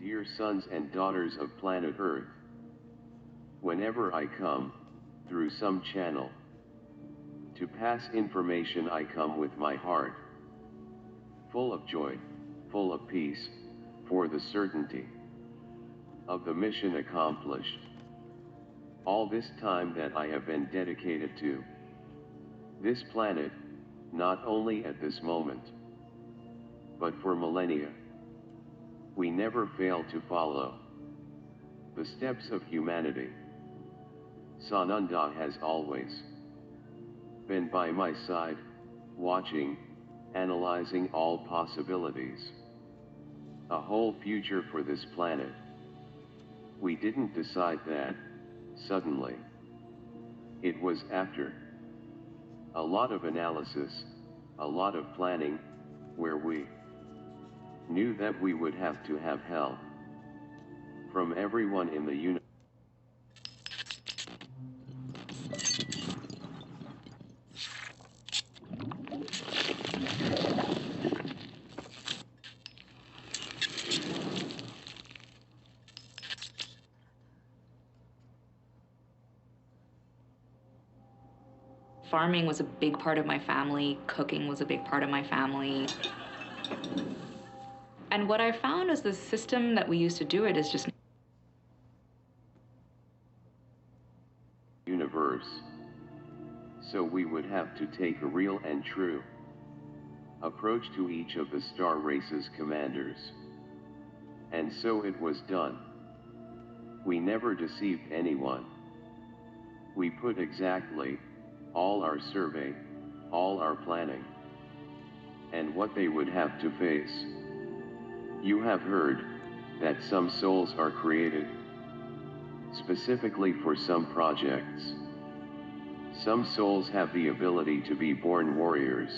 Dear sons and daughters of planet Earth, whenever I come, through some channel, to pass information, I come with my heart, full of joy, full of peace, for the certainty of the mission accomplished. All this time that I have been dedicated to this planet, not only at this moment, but for millennia, we never fail to follow the steps of humanity. Sananda has always been by my side, watching, analyzing all possibilities, a whole future for this planet. We didn't decide that suddenly. It was after a lot of analysis, a lot of planning, where we knew that we would have to have help from everyone in the universe. Farming was a big part of my family, cooking was a big part of my family. And what I found is the system that we used to do it is just Universe. So we would have to take a real and true approach to each of the star race's commanders. And so it was done. We never deceived anyone. We put exactly all our survey, all our planning, and what they would have to face. You have heard that some souls are created specifically for some projects. Some souls have the ability to be born warriors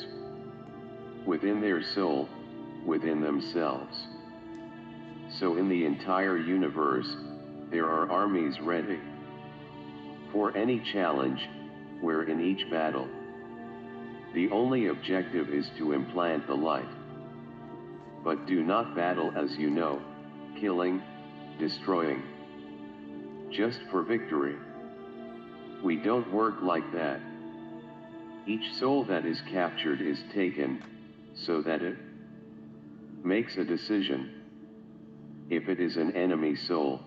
within their soul, within themselves. So in the entire universe, there are armies ready for any challenge, where in each battle, the only objective is to implant the light. But do not battle as you know, killing, destroying, just for victory. We don't work like that. Each soul that is captured is taken, so that it makes a decision. If it is an enemy soul,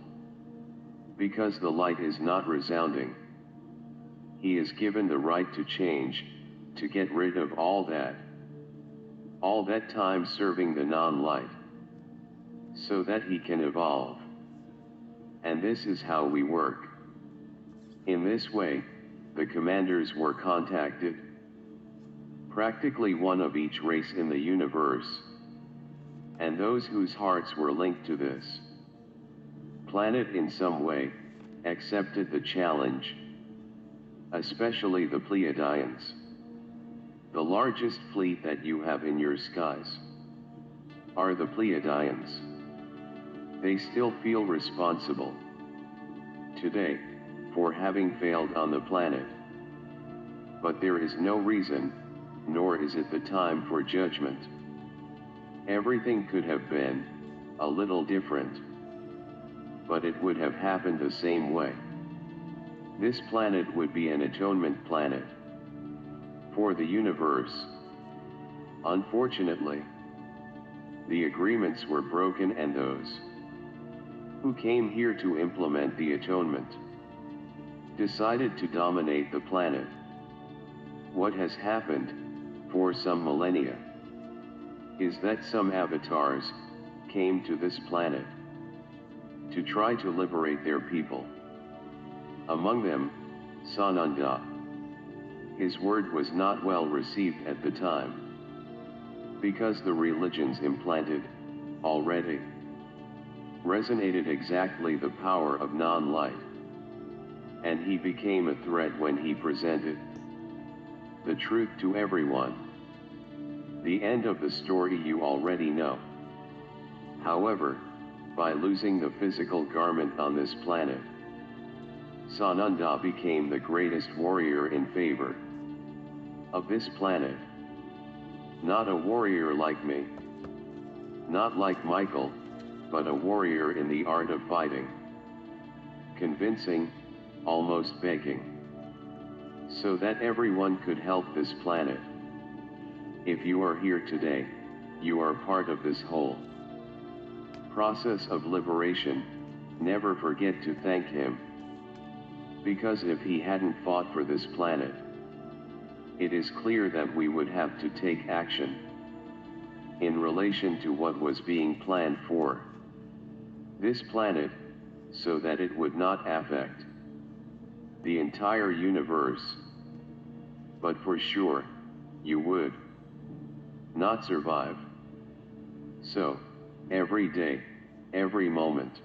because the light is not resounding, he is given the right to change, to get rid of all that time serving the non-light, so that he can evolve. And this is how we work. In this way, the commanders were contacted, practically one of each race in the universe, and those whose hearts were linked to this planet in some way, accepted the challenge, especially the Pleiadians. The largest fleet that you have in your skies are the Pleiadians. They still feel responsible today for having failed on the planet. But there is no reason, nor is it the time for judgment. Everything could have been a little different, but it would have happened the same way. This planet would be an atonement planet for the universe. Unfortunately, the agreements were broken, and those who came here to implement the atonement decided to dominate the planet. What has happened for some millennia is that some avatars came to this planet to try to liberate their people. Among them, Sananda. His word was not well received at the time, because the religions implanted already resonated exactly the power of non-light, and he became a threat when he presented the truth to everyone. The end of the story you already know. However, by losing the physical garment on this planet, Sananda became the greatest warrior in favor of this planet. Not a warrior like me, not like Michael, but a warrior in the art of fighting. Convincing, almost begging. So that everyone could help this planet. If you are here today, you are part of this whole process of liberation. Never forget to thank him. Because if he hadn't fought for this planet, it is clear that we would have to take action in relation to what was being planned for this planet, so that it would not affect the entire universe. But for sure, you would not survive. So, every day, every moment,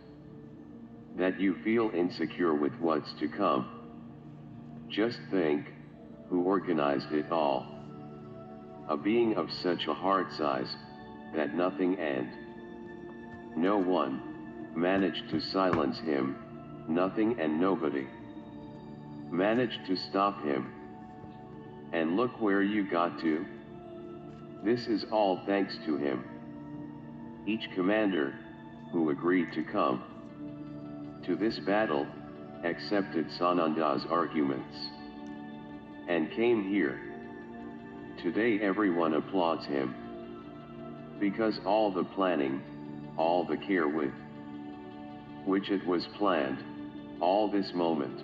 that you feel insecure with what's to come, just think, who organized it all? A being of such a heart size, that nothing and no one managed to silence him, nothing and nobody managed to stop him. And look where you got to. This is all thanks to him. Each commander who agreed to come to this battle accepted Sananda's arguments and came here. Today everyone applauds him, because all the planning, all the care with which it was planned, all this moment,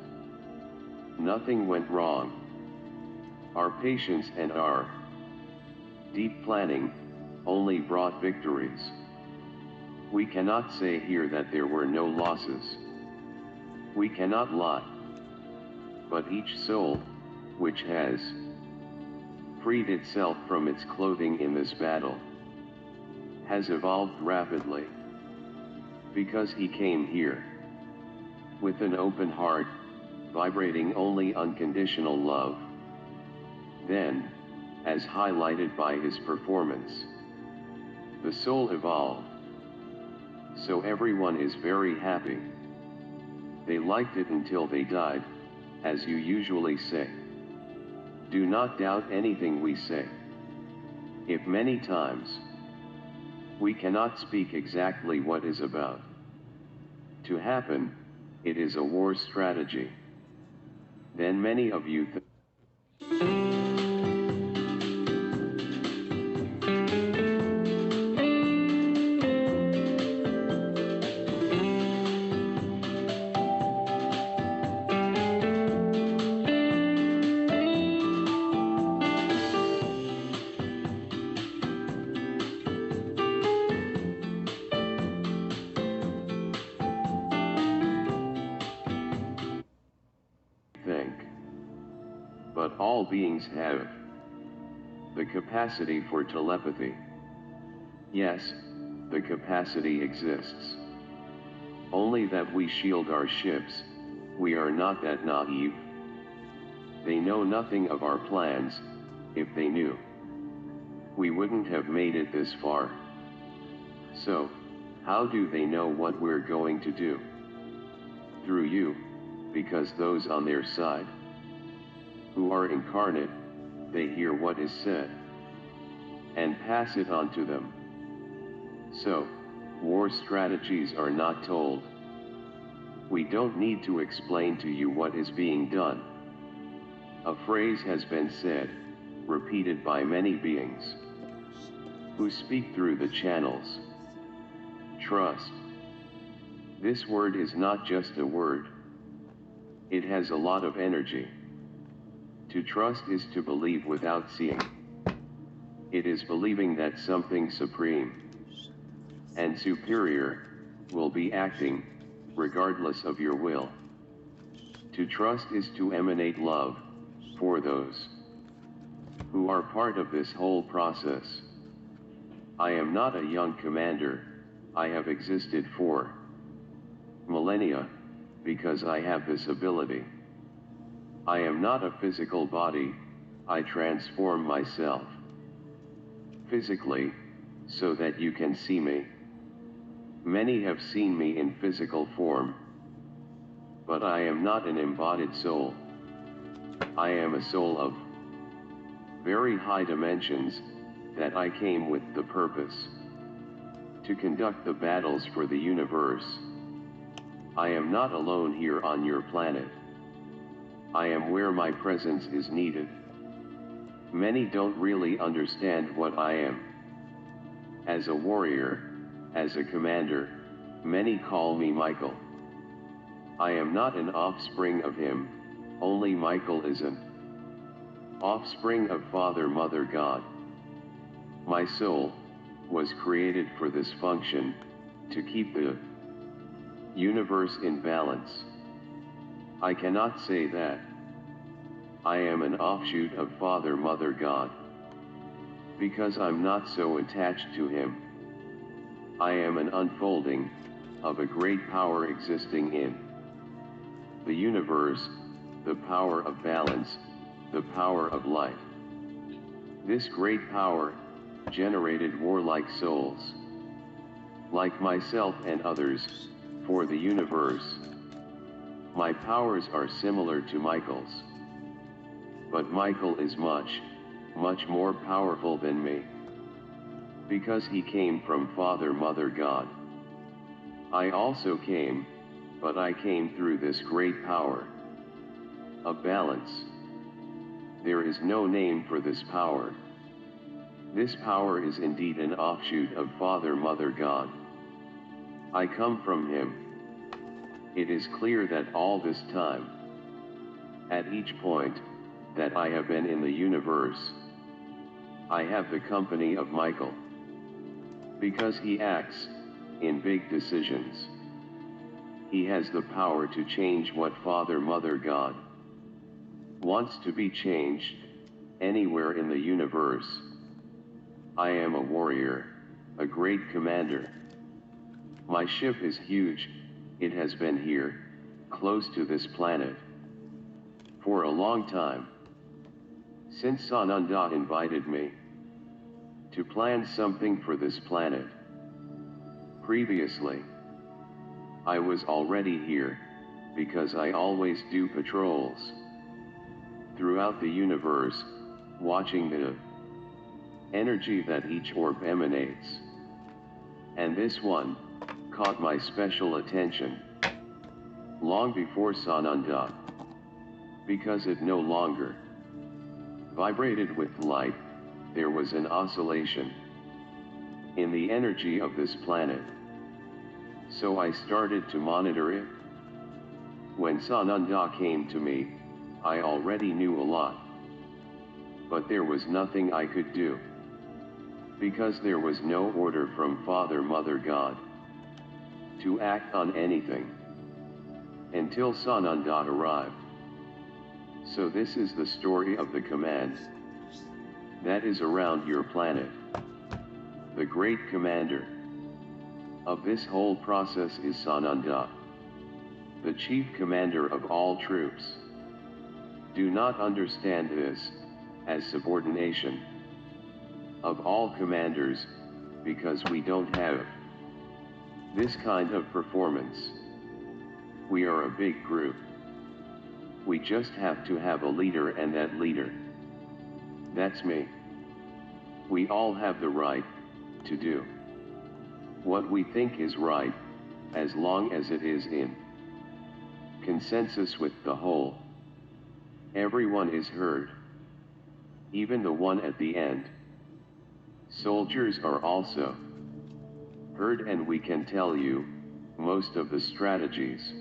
nothing went wrong. Our patience and our deep planning only brought victories. We cannot say here that there were no losses. We cannot lie. But each soul, which has freed itself from its clothing in this battle, has evolved rapidly. Because he came here with an open heart, vibrating only unconditional love. Then, as highlighted by his performance, the soul evolved. So everyone is very happy. They liked it until they died, as you usually say. Do not doubt anything we say. If many times we cannot speak exactly what is about to happen, it is a war strategy. Then many of you think. But all beings have the capacity for telepathy. Yes, the capacity exists. Only that we shield our ships. We are not that naive. They know nothing of our plans. If they knew, we wouldn't have made it this far. So, how do they know what we're going to do? Through you, because those on their side, who are incarnate, they hear what is said, and pass it on to them. So, war strategies are not told. We don't need to explain to you what is being done. A phrase has been said, repeated by many beings who speak through the channels. Trust. This word is not just a word. It has a lot of energy. To trust is to believe without seeing. It is believing that something supreme and superior will be acting, regardless of your will. To trust is to emanate love for those who are part of this whole process. I am not a young commander. I have existed for millennia, because I have this ability. I am not a physical body. I transform myself physically, so that you can see me. Many have seen me in physical form, but I am not an embodied soul. I am a soul of very high dimensions, that I came with the purpose to conduct the battles for the universe. I am not alone here on your planet. I am where my presence is needed. Many don't really understand what I am. As a warrior, as a commander, many call me Michael. I am not an offspring of him, only Michael is an offspring of Father, Mother, God. My soul was created for this function, to keep the universe in balance. I cannot say that I am an offshoot of Father, Mother, God, because I'm not so attached to him. I am an unfolding of a great power existing in the universe, the power of balance, the power of life. This great power generated warlike souls, like myself and others, for the universe. My powers are similar to Michael's, but Michael is much, much more powerful than me, because he came from Father, Mother, God. I also came, but I came through this great power of balance. There is no name for this power. This power is indeed an offshoot of Father, Mother, God. I come from him. It is clear that all this time, at each point that I have been in the universe, I have the company of Michael, because he acts in big decisions. He has the power to change what Father, Mother, God wants to be changed, anywhere in the universe. I am a warrior, a great commander. My ship is huge. It has been here, close to this planet, for a long time, since Sananda invited me to plan something for this planet. Previously, I was already here, because I always do patrols throughout the universe, watching the energy that each orb emanates. And this one caught my special attention long before Sananda, because it no longer vibrated with light. There was an oscillation in the energy of this planet. So I started to monitor it. When Sananda came to me, I already knew a lot, but there was nothing I could do, because there was no order from Father, Mother, God to act on anything until Sananda arrived. So this is the story of the command that is around your planet. The great commander of this whole process is Sananda, the chief commander of all troops. Do not understand this as subordination of all commanders, because we don't have this kind of performance. We are a big group. We just have to have a leader, and that leader, that's me. We all have the right to do what we think is right, as long as it is in consensus with the whole. Everyone is heard, even the one at the end. Soldiers are also heard, and we can tell you most of the strategies.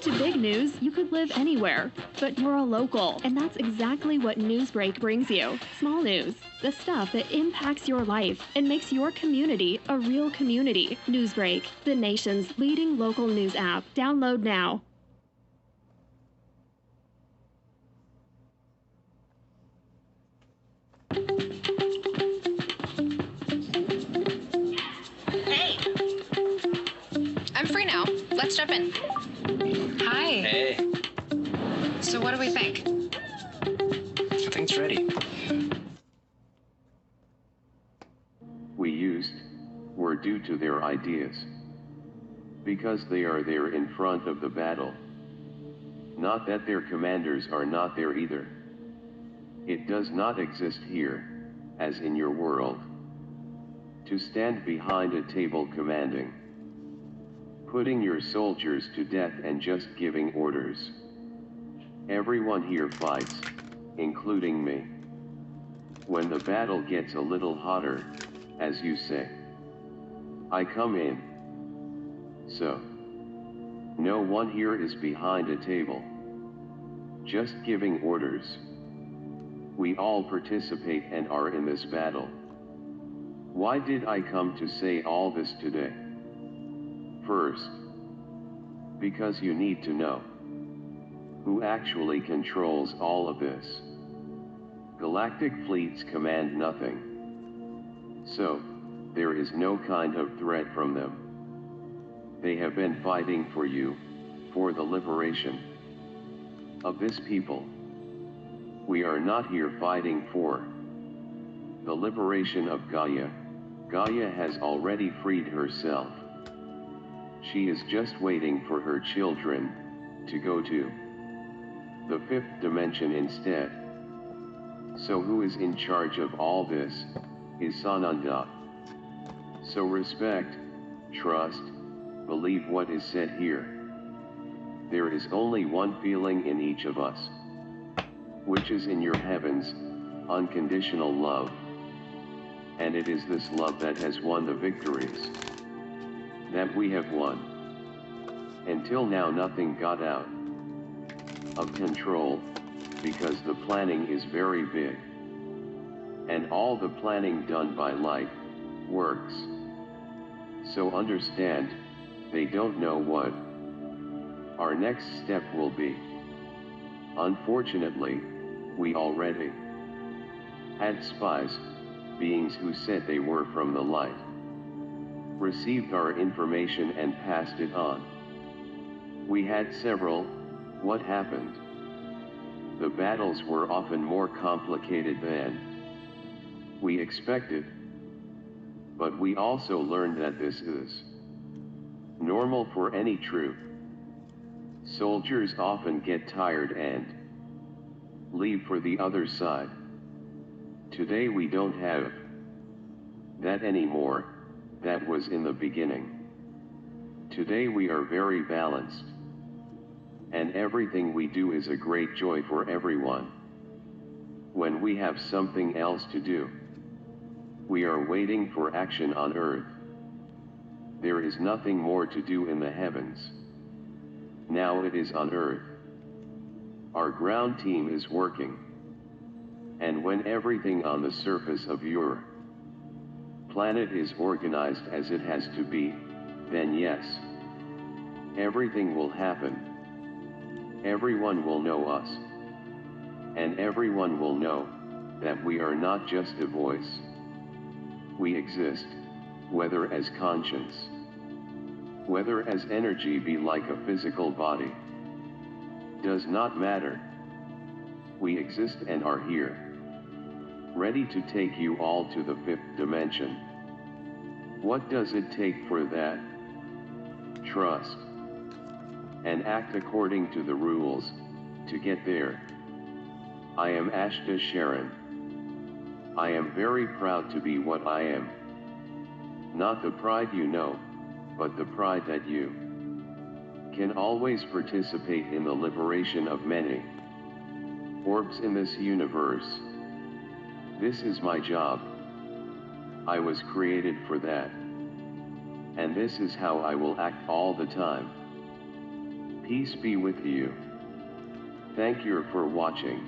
To big news, you could live anywhere, but you're a local, and that's exactly what Newsbreak brings you. Small news, the stuff that impacts your life and makes your community a real community. Newsbreak, the nation's leading local news app. Download now. Hey! I'm free now. Let's jump in. Hi. Hey. So what do we think? I think it's ready. We were due to their ideas, because they are there in front of the battle. Not that their commanders are not there either. It does not exist here, as in your world, to stand behind a table commanding, putting your soldiers to death and just giving orders. Everyone here fights, including me. When the battle gets a little hotter, as you say, I come in. So, no one here is behind a table, just giving orders. We all participate and are in this battle. Why did I come to say all this today? First, because you need to know who actually controls all of this. Galactic fleets command nothing. So, there is no kind of threat from them. They have been fighting for you, for the liberation of this people. We are not here fighting for the liberation of Gaia. Gaia has already freed herself. She is just waiting for her children to go to the fifth dimension instead. So who is in charge of all this is Sananda. So respect, trust, believe what is said here. There is only one feeling in each of us, which is in your heavens, unconditional love. And it is this love that has won the victories that we have won. Until now nothing got out of control, because the planning is very big. And all the planning done by light works. So understand, they don't know what our next step will be. Unfortunately, we already had spies, beings who said they were from the light, received our information and passed it on. We had several. What happened? The battles were often more complicated than we expected. But we also learned that this is normal for any troop. Soldiers often get tired and leave for the other side. Today we don't have that anymore. That was in the beginning. Today we are very balanced. And everything we do is a great joy for everyone. When we have something else to do, we are waiting for action on Earth. There is nothing more to do in the heavens. Now it is on Earth. Our ground team is working. And when everything on the surface of your planet is organized as it has to be, then yes, everything will happen. Everyone will know us. And everyone will know that we are not just a voice. We exist, whether as conscience, whether as energy be like a physical body, does not matter. We exist and are here, ready to take you all to the fifth dimension. What does it take for that? Trust. And act according to the rules, to get there. I am Ashtar Sharon. I am very proud to be what I am. Not the pride you know, but the pride that you can always participate in the liberation of many orbs in this universe. This is my job. I was created for that. And this is how I will act all the time. Peace be with you. Thank you for watching.